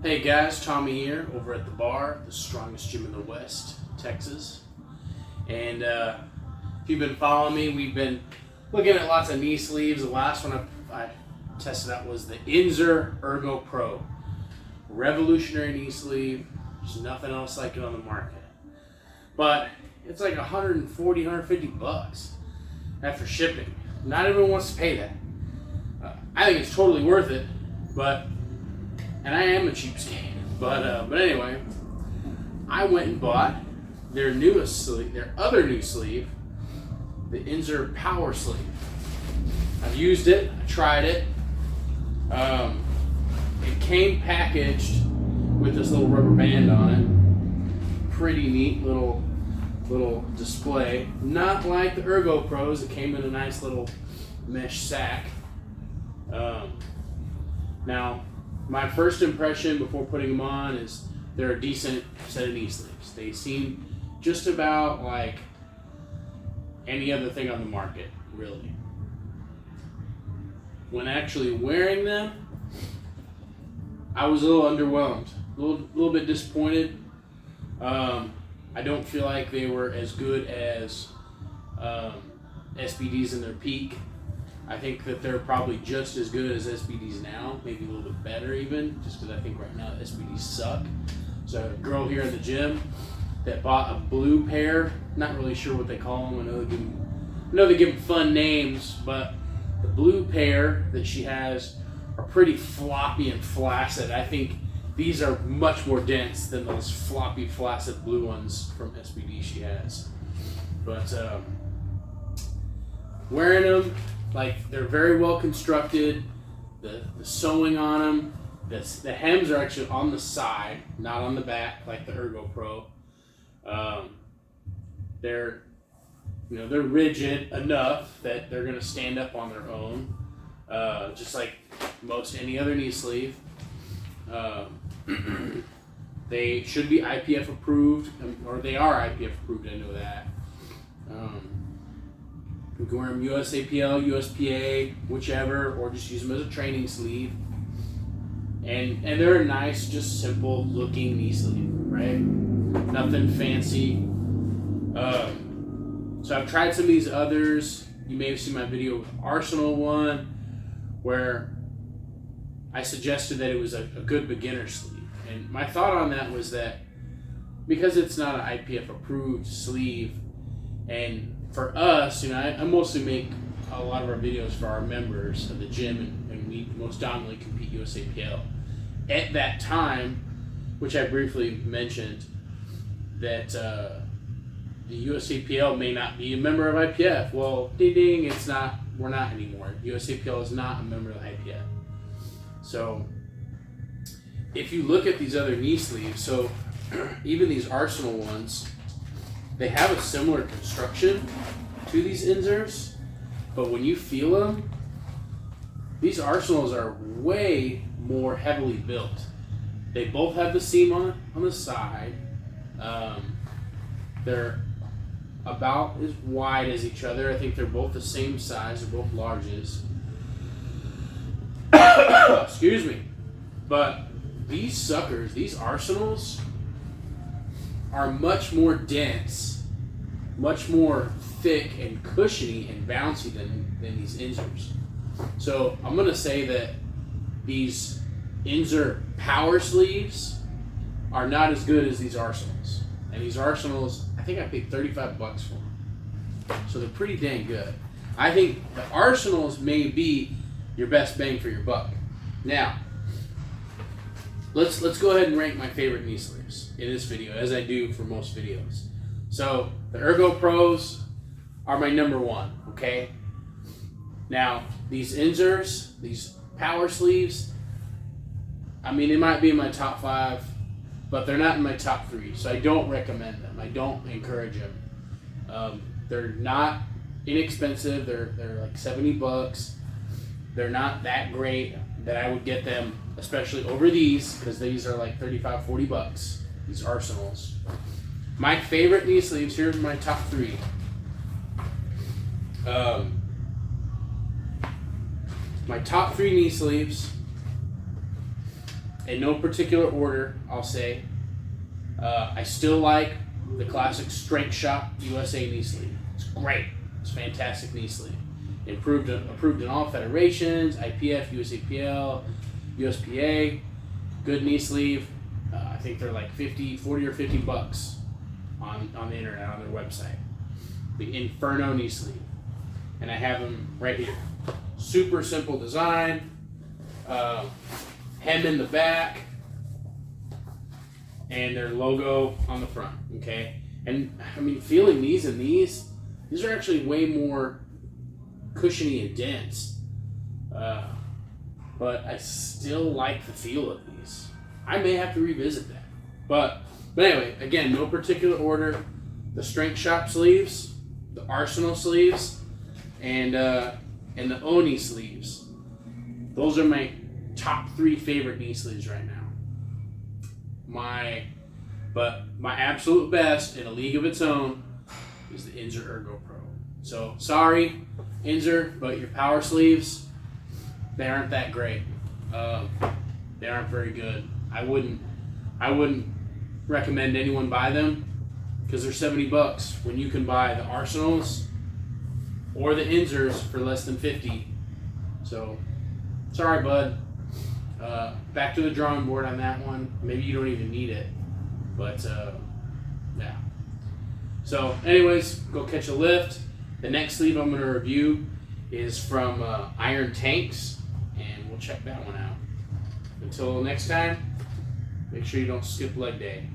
Hey guys, Tommy here over at the bar, the strongest gym in the West, Texas. And if you've been following me, we've been looking at lots of knee sleeves. The last one I tested out was the Inzer Ergo Pro. Revolutionary knee sleeve. There's nothing else like it on the market. But it's like 140, 150 bucks after shipping. Not everyone wants to pay that. I think it's totally worth it, and I am a cheapskate. But anyway, I went and bought their newest sleeve, their other new sleeve, the Inzer Power Sleeve. I've used it, I tried it. It came packaged with this little rubber band on it. Pretty neat little display. Not like the Ergo Pros. It came in a nice little mesh sack. Now, my first impression before putting them on is they're a decent set of knee sleeves. They seem just about like any other thing on the market, really. When actually wearing them, I was a little underwhelmed, a little bit disappointed. I don't feel like they were as good as SBDs in their peak. I think that they're probably just as good as SBDs now, maybe a little bit better even, just because I think right now SBDs suck. So I have a girl here in the gym that bought a blue pair. Not really sure what they call them. I know they give them fun names, but the blue pair that she has are pretty floppy and flaccid. I think these are much more dense than those floppy, flaccid blue ones from SBD she has. But wearing them, like, they're very well constructed. The sewing on them, the hems are actually on the side, not on the back like the Ergo Pro. They're rigid enough that they're gonna stand up on their own, just like most any other knee sleeve. They should be IPF approved, or they are IPF approved. I know that. You can wear them USAPL, USPA, whichever, or just use them as a training sleeve. And they're a nice, just simple looking knee sleeve, right? Nothing fancy. So I've tried some of these others. You may have seen my video with Arsenal one, where I suggested that it was a good beginner sleeve. And my thought on that was that because it's not an IPF approved sleeve, and for us, I mostly make a lot of our videos for our members of the gym, and we most dominantly compete USAPL. At that time, which I briefly mentioned, that the USAPL may not be a member of IPF. Well, ding ding, it's not. We're not anymore. USAPL is not a member of IPF. So, if you look at these other knee sleeves, so even these Arsenal ones, they have a similar construction to these Inzers, but when you feel them, these Arsenals are way more heavily built. They both have the seam on the side. They're about as wide as each other. I think they're both the same size. They're both larges. Excuse me. But these suckers, these Arsenals, are much more dense, much more thick and cushiony and bouncy than these Inzers. So I'm going to say that these Inzer Power Sleeves are not as good as these Arsenals. And these Arsenals, I think I paid 35 bucks for them. So they're pretty dang good. I think the Arsenals may be your best bang for your buck. Now, let's go ahead and rank my favorite knee sleeves in this video, as I do for most videos. So the Ergo Pros are my number one, okay? Now, these Inzers, these Power Sleeves, they might be in my top 5, but they're not in my top 3, so I don't recommend them. I don't encourage them. They're not inexpensive. They're like 70 bucks. They're not that great that I would get them, especially over these, because these are like 35, 40 bucks, these Arsenals. My favorite knee sleeves, here's my top 3. My top 3 knee sleeves in no particular order, I'll say, I still like the classic Strength Shop USA knee sleeve. It's great. It's fantastic knee sleeve. Approved in all federations, IPF, USAPL, USPA. Good knee sleeve. I think they're like 40 or 50 bucks on the internet, on their website. The Inferno knee sleeve. And I have them right here. Super simple design. Hem in the back. And their logo on the front. Okay? And I mean, feeling these are actually way more cushiony and dense. But I still like the feel of these. I may have to revisit that. But anyway, again, no particular order. The Strength Shop sleeves, the Arsenal sleeves, and the Oni sleeves. Those are my top 3 favorite knee sleeves right now. But my absolute best in a league of its own is the Inzer Ergo Pro. So sorry, Inzer, but your power sleeves, they aren't that great. They aren't very good. I wouldn't recommend anyone buy them because they're 70 bucks when you can buy the Arsenals or the Inzers for less than 50. So sorry, bud. Back to the drawing board on that one. Maybe you don't even need it, but yeah. So anyways, go catch a lift. The next sleeve I'm going to review is from Iron Tanks, and we'll check that one out. Until next time, make sure you don't skip leg day.